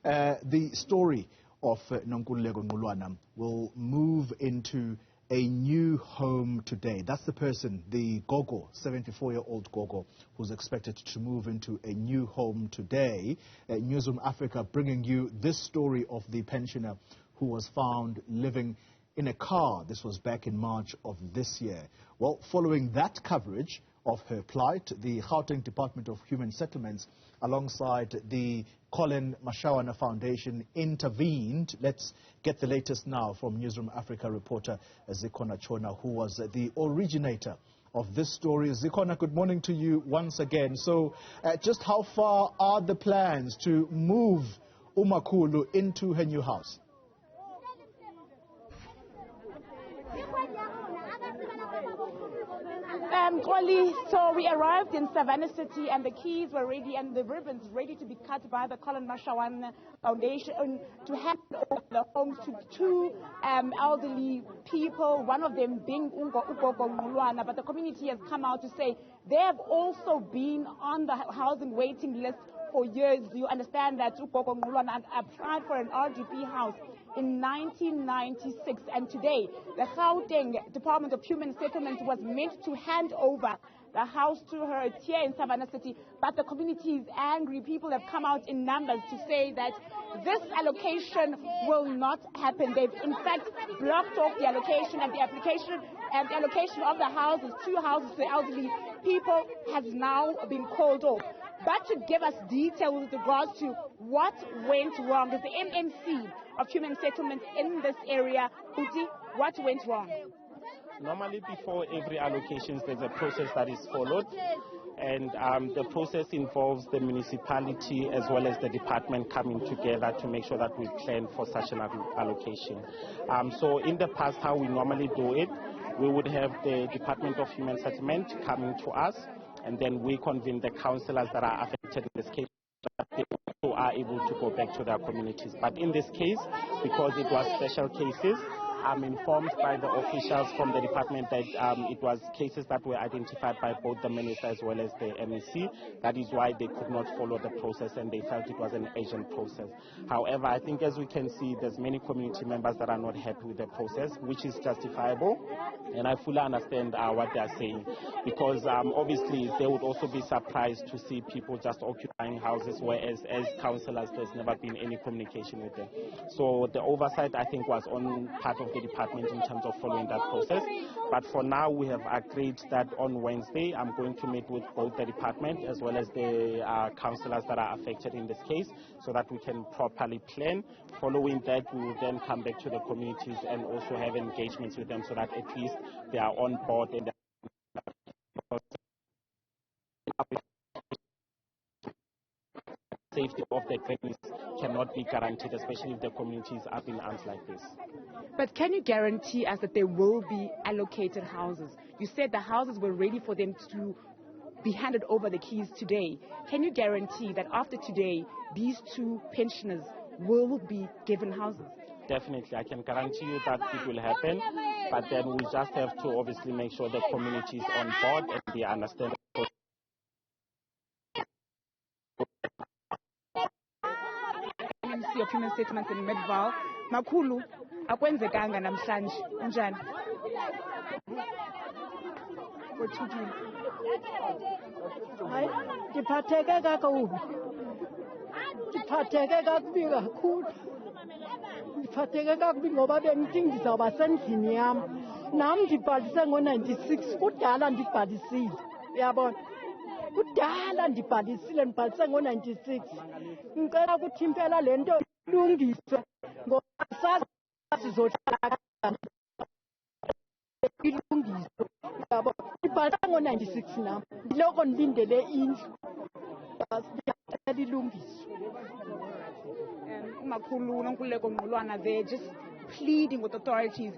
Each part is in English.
The story of Nonkululeko Nqulwana will move into a new home today. That's the person, the Gogo, 74-year-old Gogo, who's expected to move into a new home today. Newzroom Afrika bringing you this story of the pensioner who was found living in a car. This was back in March of this year. Well, following that coverage of her plight, the Gauteng Department of Human Settlements, alongside the Colin Mashawana Foundation, intervened. Let's get the latest now from Newzroom Afrika reporter Zikhona Tshona, who was the originator of this story. Zikhona, good morning to you once again. So, just how far are the plans to move Umakulu into her new house? So we arrived in Savanna City and the keys were ready and the ribbons ready to be cut by the Colin Mashawana Foundation to hand over the homes to two elderly people, one of them being Nonkululeko Nqulwana. But the community has come out to say they have also been on the housing waiting list for years. You understand that Nonkululeko Nqulwana applied for an RDP house in 1996, and today the Gauteng Department of Human Settlements was meant to hand over the house to her. It's here in Savanna City, but the community is angry. People have come out in numbers to say that this allocation will not happen. They've in fact blocked off the allocation, and the allocation of the houses, two houses to elderly people, has now been called off. But to give us details with regards to what went wrong is the MNC of Human Settlements in this area. Uti, what went wrong? Normally, before every allocation, there's a process that is followed, and the process involves the municipality as well as the department coming together to make sure that we plan for such an allocation. So in the past, how we normally do it, we would have the Department of Human Settlement coming to us, and then we convene the councillors that are affected in this case, that they also are able to go back to their communities. But in this case, because it was special cases, I'm informed by the officials from the department that it was cases that were identified by both the minister as well as the MEC. That is why they could not follow the process and they felt it was an urgent process. However, I think as we can see, there's many community members that are not happy with the process, which is justifiable, and I fully understand what they are saying, because obviously they would also be surprised to see people just occupying houses, whereas as councillors there's never been any communication with them. So the oversight, I think, was on part of the department in terms of following that process. But for now, we have agreed that on Wednesday I'm going to meet with both the department as well as the councillors that are affected in this case, so that we can properly plan. Following that, we will then come back to the communities and also have engagements with them so that at least they are on board and safety of the families cannot be guaranteed, especially if the communities are in arms like this. But can you guarantee us that there will be allocated houses? You said the houses were ready for them to be handed over the keys today. Can you guarantee that after today, these two pensioners will be given houses? Definitely, I can guarantee you that it will happen, but then we just have to obviously make sure the community is on board and they understand. Of Human Settlements in Medval. Makhulu, akwenzekanga namhlanje. Unjani? Wethukile. Hayi, ngiphatheke kakubi. Ngiphatheke kakubi kakhulu. Ngiphatheke kakubi ngoba bengithi ngizawuba sendlini yami. Nami ngibhalise ngo-96, kudala ndibhalisile. Uyabona? Kudala ndibhalisile, ngibhalise ngo-96. Ngicela ukuthi impela le nto ilungiswe ngoba sazi sizohlala ilungiswe. Yabo, ngibhalise ngo-96 nami. Ngiloko ngilindele indlu. Ngicela ilungiswe. Umakhulu Nonkululeko Nqulwana, they're just pleading with authorities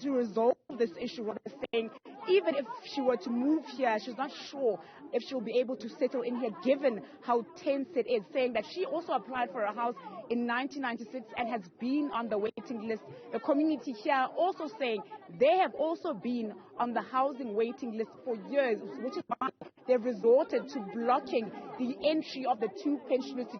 to resolve this issue. What they're saying, even if she were to move here, she's not sure if she'll be able to settle in here given how tense it is, saying that she also applied for a house in 1996 and has been on the waiting list. The community here also saying they have also been on the housing waiting list for years, which is why they've resorted to blocking the entry of the two pensioners to